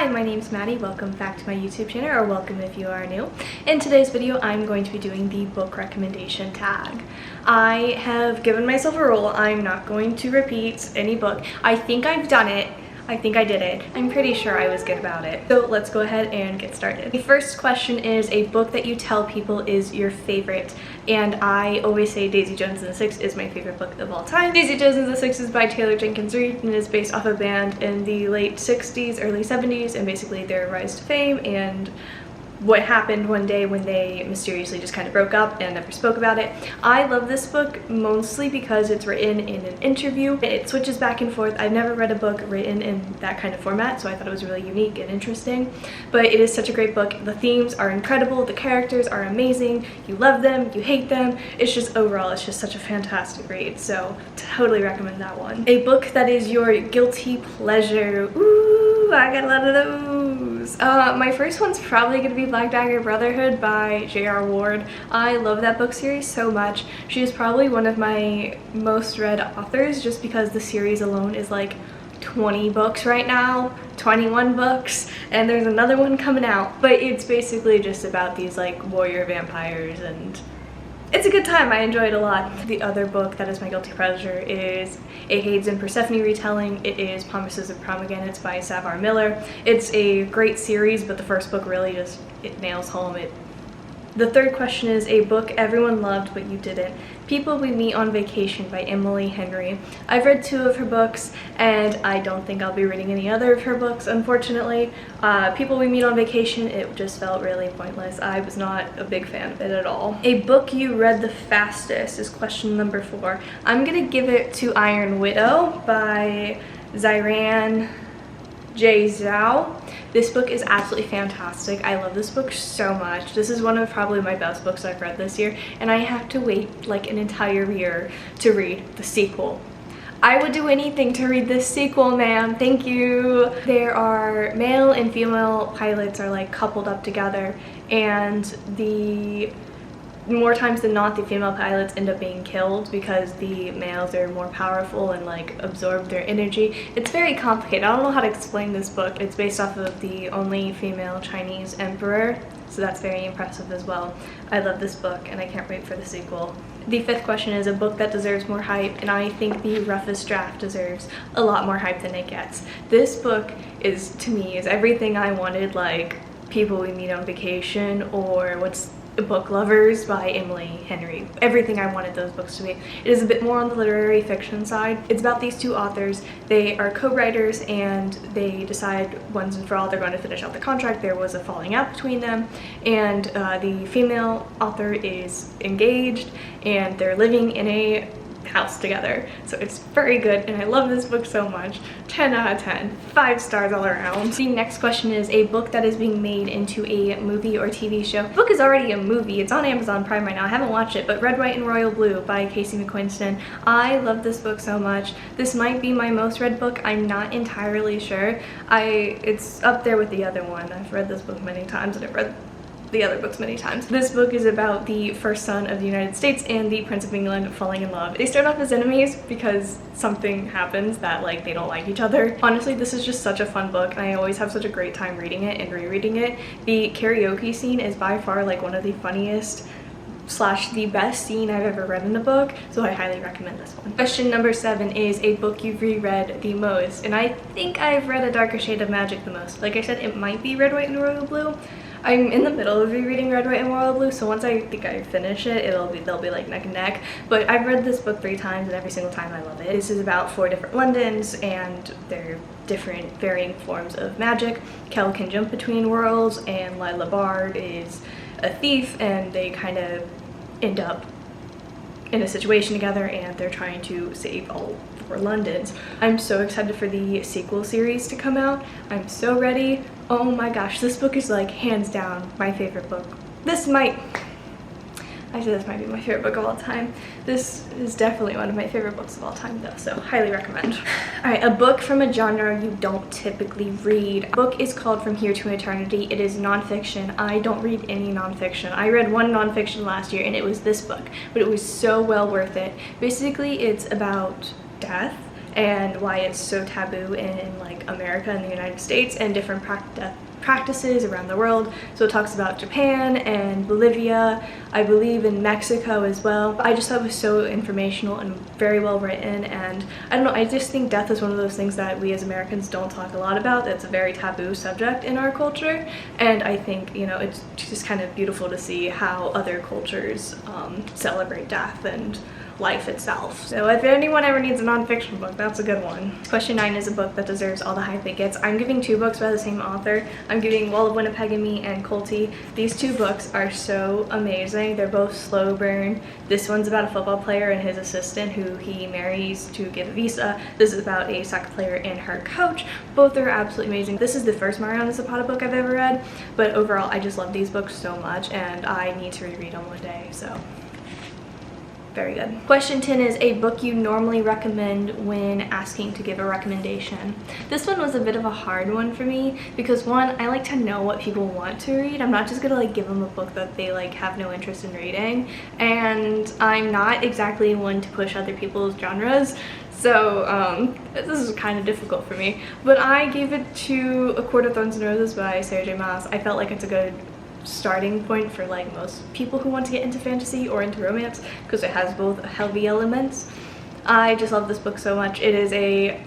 Hi, my name's Maddie. Welcome back to my YouTube channel, or welcome if you are new. In today's video, I'm going to be doing the book recommendation tag. I have given myself a rule. I'm not going to repeat any book. I think I've done it. I think I did it. I'm pretty sure I was good about it. So let's go ahead and get started. The first question is a book that you tell people is your favorite. And I always say Daisy Jones and the Six is my favorite book of all time. Daisy Jones and the Six is by Taylor Jenkins Reid and is based off a band in the late 60s, early 70s, and basically their rise to fame and what happened one day when they mysteriously just kind of broke up and never spoke about it. I love this book mostly because it's written in an interview. It switches back and forth. I've never read a book written in that kind of format, so I thought it was really unique and interesting. But it is such a great book. The themes are incredible. The characters are amazing. You love them. You hate them. It's just overall, it's just such a fantastic read. So totally recommend that one. A book that is your guilty pleasure. Ooh, I got a lot of those. My first one's probably going to be Black Dagger Brotherhood by J.R. Ward. I love that book series so much. She is probably one of my most read authors just because the series alone is like 20 books right now, 21 books, and there's another one coming out. But it's basically just about these like warrior vampires, and it's a good time. I enjoy it a lot. The other book that is my guilty pleasure is a Hades and Persephone retelling. It is Promises of Prom Again. It's by Savar Miller. It's a great series, but the first book really just, it nails home. The third question is a book everyone loved but you didn't. People We Meet on Vacation by Emily Henry. I've read 2 of her books and I don't think I'll be reading any other of her books, unfortunately. People We Meet on Vacation, it just felt really pointless. I was not a big fan of it at all. A book you read the fastest is question number 4. I'm gonna give it to Iron Widow by Xiran J. Zhao. This book is absolutely fantastic. I love this book so much. This is one of probably my best books I've read this year, and I have to wait like an entire year to read the sequel. I would do anything to read this sequel, ma'am. Thank you. There are male and female pilots are like coupled up together, and the more times than not, the female pilots end up being killed because the males are more powerful and like absorb their energy. It's very complicated. I don't know how to explain this book. It's based off of the only female Chinese emperor, so that's very impressive as well. I love this book and I can't wait for the sequel. The 5th question is a book that deserves more hype, and I think The Roughest Draft deserves a lot more hype than it gets. This book is, to me, is everything I wanted, like People We Meet on Vacation, or what's Book Lovers by Emily Henry. Everything I wanted those books to be. It is a bit more on the literary fiction side. It's about these 2 authors. They are co-writers and they decide once and for all they're going to finish out the contract. There was a falling out between them, and the female author is engaged and they're living in a house together. So it's very good and I love this book so much. 10 out of 10. 5 stars all around. The next question is a book that is being made into a movie or TV show. The book is already a movie. It's on Amazon Prime right now. I haven't watched it, but Red, White, and Royal Blue by Casey McQuiston. I love this book so much. This might be my most read book. I'm not entirely sure. It's up there with the other one. I've read this book many times and I've read the other books many times. This book is about the first son of the United States and the Prince of England falling in love. They start off as enemies because something happens that like they don't like each other. Honestly, this is just such a fun book and I always have such a great time reading it and rereading it. The karaoke scene is by far like one of the funniest / the best scene I've ever read in a book, so I highly recommend this one. Question number 7 is a book you've reread the most, and I think I've read A Darker Shade of Magic the most. Like I said, it might be Red, White, and Royal Blue. I'm in the middle of rereading Red, White, and Royal Blue, so once I think I finish it, they'll be like neck and neck. But I've read this book 3 times and every single time I love it. This is about 4 different Londons and their different varying forms of magic. Kel can jump between worlds and Lila Bard is a thief, and they kind of end up in a situation together and they're trying to save all 4 Londons. I'm so excited for the sequel series to come out. I'm so ready. Oh my gosh, this book is like hands down my favorite book. This might be my favorite book of all time. This is definitely one of my favorite books of all time though, so highly recommend. Alright, a book from a genre you don't typically read. The book is called From Here to Eternity. It is nonfiction. I don't read any nonfiction. I read one nonfiction last year and it was this book, but it was so well worth it. Basically, it's about death and why it's so taboo in like America and the United States and different practices around the world. So it talks about Japan and Bolivia, I believe in Mexico as well. I just thought it was so informational and very well written, and I don't know, I just think death is one of those things that we as Americans don't talk a lot about. It's a very taboo subject in our culture, and I think, you know, it's just kind of beautiful to see how other cultures celebrate death and life itself. So if anyone ever needs a nonfiction book, that's a good one. Question 9 is a book that deserves all the hype it gets. I'm giving 2 books by the same author. I'm giving Wall of Winnipeg and Me and Colty. These 2 books are so amazing. They're both slow burn. This one's about a football player and his assistant who he marries to get a visa. This is about a soccer player and her coach. Both are absolutely amazing. This is the first Mariana Zapata book I've ever read, but overall I just love these books so much and I need to reread them one day, so very good. Question 10 is a book you normally recommend when asking to give a recommendation. This one was a bit of a hard one for me because, one, I like to know what people want to read. I'm not just gonna like give them a book that they like have no interest in reading, and I'm not exactly one to push other people's genres. So this is kind of difficult for me, but I gave it to A Court of Thorns and Roses by Sarah J Maas. I felt like it's a good starting point for like most people who want to get into fantasy or into romance because it has both heavy elements. I just love this book so much. It is a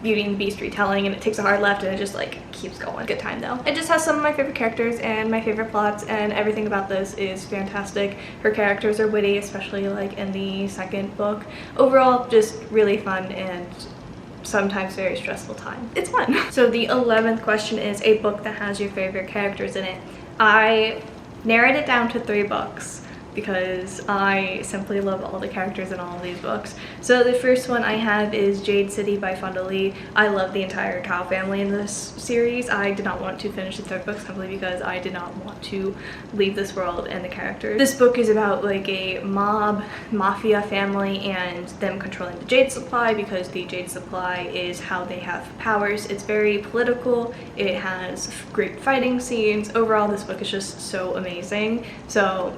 Beauty and the Beast retelling, and it takes a hard left and it just like keeps going. Good time though. It just has some of my favorite characters and my favorite plots, and everything about this is fantastic. Her characters are witty, especially like in the second book. Overall, just really fun and sometimes very stressful time. It's fun. So the 11th question is a book that has your favorite characters in it. I narrowed it down to 3 books because I simply love all the characters in all of these books. So the first one I have is Jade City by Fonda Lee. I love the entire Cow family in this series. I did not want to finish the 3rd book simply because I did not want to leave this world and the characters. This book is about like a mafia family and them controlling the jade supply because the jade supply is how they have powers. It's very political. It has great fighting scenes. Overall, this book is just so amazing. So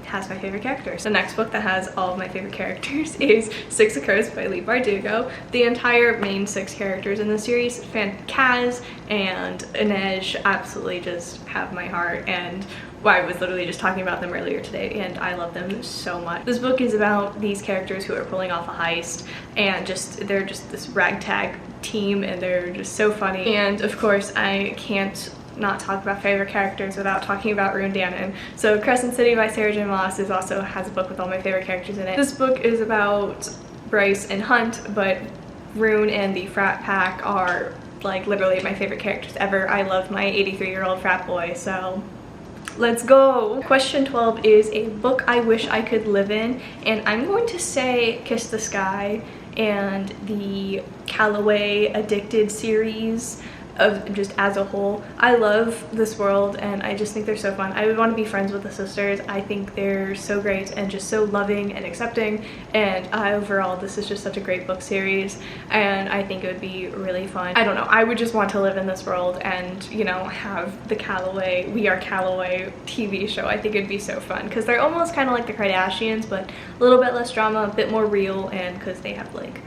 has my favorite characters. The next book that has all of my favorite characters is Six of Crows by Leigh Bardugo. The entire main 6 characters in the series, Kaz and Inej, absolutely just have my heart, and I was literally just talking about them earlier today and I love them so much. This book is about these characters who are pulling off a heist and they're just this ragtag team and they're just so funny. And of course I can't not talk about favorite characters without talking about Rune Dannon. So Crescent City by Sarah J Maas also has a book with all my favorite characters in it. This book is about Bryce and Hunt, but Rune and the frat pack are like literally my favorite characters ever. I love my 83-year-old frat boy, so let's go. Question 12 is a book I wish I could live in, and I'm going to say Kiss the Sky and the Calloway Addicted series of just as a whole. I love this world and I just think they're so fun. I would want to be friends with the sisters. I think they're so great and just so loving and accepting, and overall this is just such a great book series and I think it would be really fun. I don't know, I would just want to live in this world and, you know, have the Calloway, We Are Calloway TV show. I think it'd be so fun because they're almost kind of like the Kardashians but a little bit less drama, a bit more real, and because they have like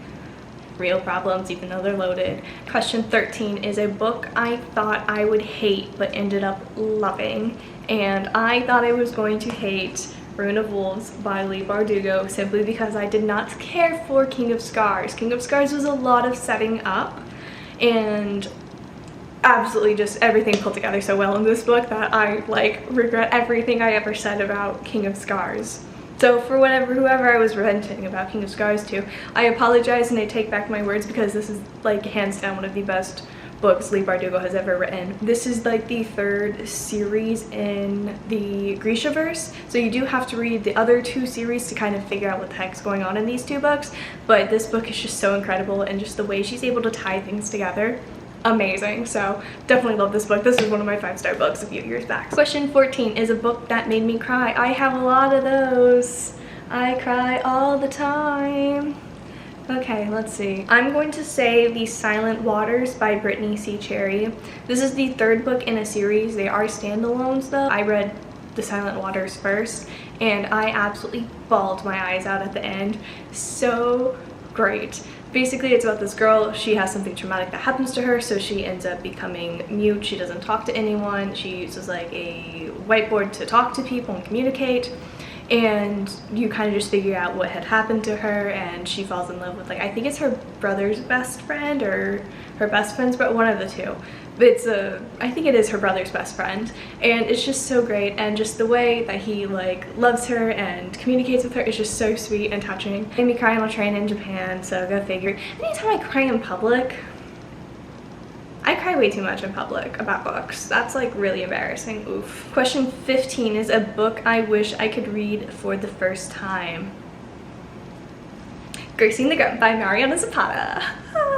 real problems even though they're loaded. Question 13 is a book I thought I would hate but ended up loving, and I thought I was going to hate Rune of Wolves by Leigh Bardugo simply because I did not care for King of Scars. King of Scars was a lot of setting up and absolutely just everything pulled together so well in this book that I like regret everything I ever said about King of Scars. So for whoever I was ranting about King of Scars to, I apologize and I take back my words because this is like hands down one of the best books Leigh Bardugo has ever written. This is like the 3rd series in the Grishaverse, so you do have to read the other 2 series to kind of figure out what the heck's going on in these 2 books, but this book is just so incredible and just the way she's able to tie things together, amazing. So definitely love this book. This was one of my 5-star books a few years back. Question 14 is a book that made me cry. I have a lot of those. I cry all the time. Okay, let's see. I'm going to say The Silent Waters by Brittany C. Cherry. This is the 3rd book in a series. They are standalones though. I read The Silent Waters first and I absolutely bawled my eyes out at the end. So great. Basically, it's about this girl. She has something traumatic that happens to her, so she ends up becoming mute. She doesn't talk to anyone. She uses like a whiteboard to talk to people and communicate. And you kind of just figure out what had happened to her, and she falls in love with, like, I think it's her brother's best friend or her best friend's, but one of the two. But I think it is her brother's best friend, and it's just so great, and just the way that he like loves her and communicates with her is just so sweet and touching. Made me cry on a train in Japan, so go figure. Anytime I cry in public, I cry way too much in public about books. That's like really embarrassing. Oof. Question 15 is a book I wish I could read for the first time. Gracing the Grunt by Mariana Zapata.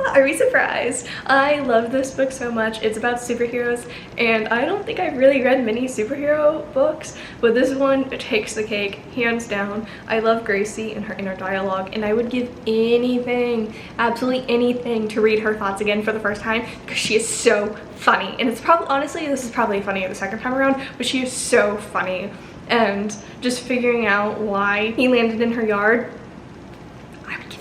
Are we surprised? I love this book so much. It's about superheroes, and I don't think I've really read many superhero books, but this one takes the cake, hands down. I love Gracie and her inner dialogue, and I would give anything, absolutely anything, to read her thoughts again for the first time, because she is so funny. And it's probably, honestly, this is probably funnier the second time around, but she is so funny. And just figuring out why he landed in her yard,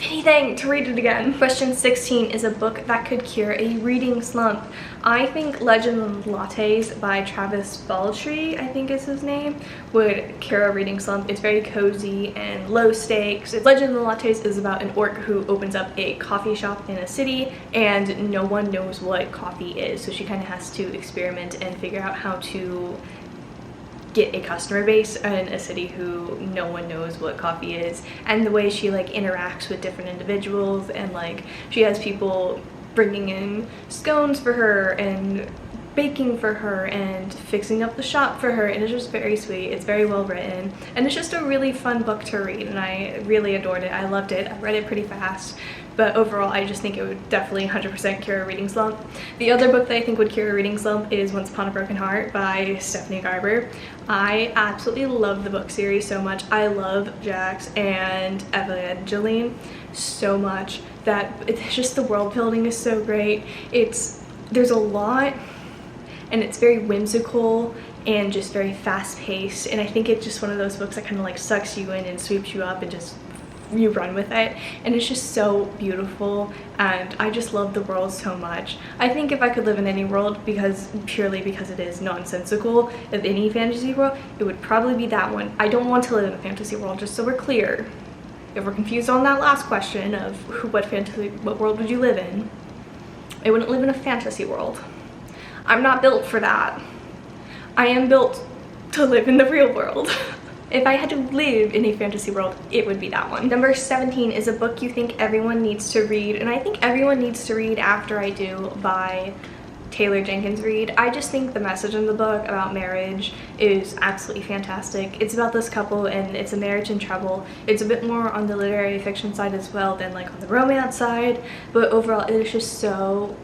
anything to read it again. Question 16 is a book that could cure a reading slump. I think Legend of Lattes by Travis Baldree, I think is his name, would cure a reading slump. It's very cozy and low stakes. Legend of Lattes is about an orc who opens up a coffee shop in a city, and no one knows what coffee is, so she kind of has to experiment and figure out how to get a customer base in a city who no one knows what coffee is. And the way she like interacts with different individuals, and like she has people bringing in scones for her and baking for her and fixing up the shop for her, and it's just very sweet. It's very well written, and it's just a really fun book to read, and I really adored it. I loved it. I read it pretty fast, but overall I just think it would definitely 100% cure a reading slump. The other book that I think would cure a reading slump is Once Upon a Broken Heart by Stephanie Garber. I absolutely love the book series so much. I love Jax and Evangeline so much that it's just, the world building is so great. There's a lot, and it's very whimsical and just very fast paced, and I think it's just one of those books that kind of like sucks you in and sweeps you up and just you run with it, and it's just so beautiful, and I just love the world so much. I think if I could live in any world, purely because it is nonsensical, of any fantasy world, it would probably be that one. I don't want to live in a fantasy world, just so we're clear. If we're confused on that last question of what world would you live in, I wouldn't live in a fantasy world. I'm not built for that. I am built to live in the real world. If I had to live in a fantasy world, it would be that one. Number 17 is a book you think everyone needs to read, and I think everyone needs to read After I Do by Taylor Jenkins Reid. I just think the message in the book about marriage is absolutely fantastic. It's about this couple, and it's a marriage in trouble. It's a bit more on the literary fiction side as well than like on the romance side, but overall it is just so,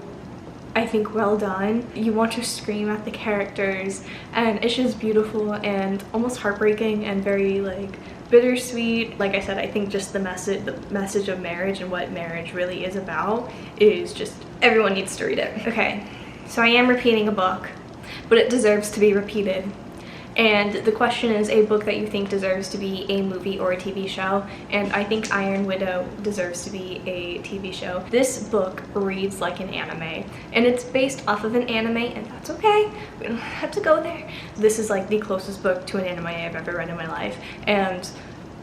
I think, well done. You want to scream at the characters, and it's just beautiful and almost heartbreaking and very like bittersweet. Like I said, I think just the message of marriage and what marriage really is about is just, everyone needs to read it. Okay, so I am repeating a book, but it deserves to be repeated. And the question is a book that you think deserves to be a movie or a TV show, and I think Iron Widow deserves to be a TV show. This book reads like an anime, and it's based off of an anime, and that's okay. We don't have to go there. This is like the closest book to an anime I've ever read in my life, and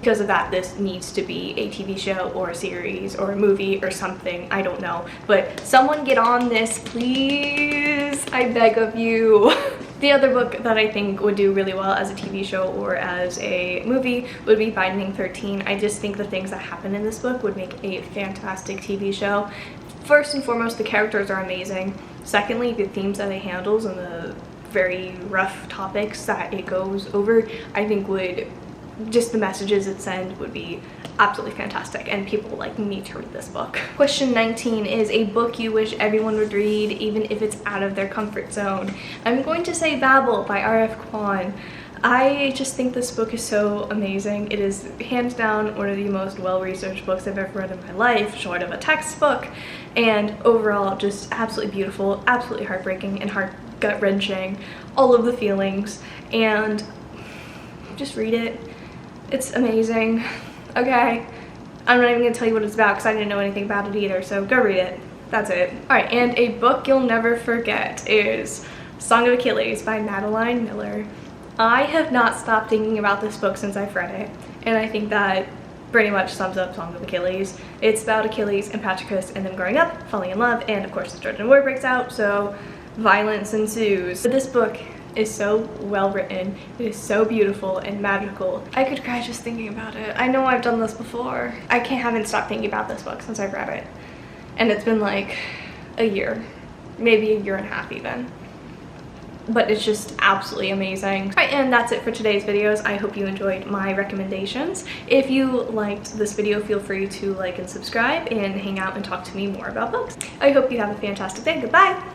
because of that, this needs to be a TV show or a series or a movie or something. I don't know, but someone get on this, please. I beg of you. The other book that I think would do really well as a TV show or as a movie would be Finding 13. I just think the things that happen in this book would make a fantastic TV show. First and foremost, the characters are amazing. Secondly, the themes that it handles and the very rough topics that it goes over, I think would, just the messages it sends would be absolutely fantastic, and people like need to read this book. Question 19 is a book you wish everyone would read, even if it's out of their comfort zone. I'm going to say Babel by R.F. Kuang. I just think this book is so amazing. It is hands down one of the most well-researched books I've ever read in my life, short of a textbook, and overall just absolutely beautiful, absolutely heartbreaking and gut-wrenching, all of the feelings, and just read it. It's amazing. Okay, I'm not even gonna tell you what it's about because I didn't know anything about it either, so go read it. That's it. Alright, and a book you'll never forget is Song of Achilles by Madeline Miller. I have not stopped thinking about this book since I've read it, and I think that pretty much sums up Song of Achilles. It's about Achilles and Patroclus and them growing up, falling in love, and of course the Trojan War breaks out, so violence ensues. But this book is so well written, it is so beautiful and magical. I could cry just thinking about it. I know I've done this before. Haven't stopped thinking about this book since I've read it. And it's been like a year, maybe a year and a half even. But it's just absolutely amazing. Alright, and that's it for today's videos. I hope you enjoyed my recommendations. If you liked this video, feel free to like and subscribe and hang out and talk to me more about books. I hope you have a fantastic day. Goodbye!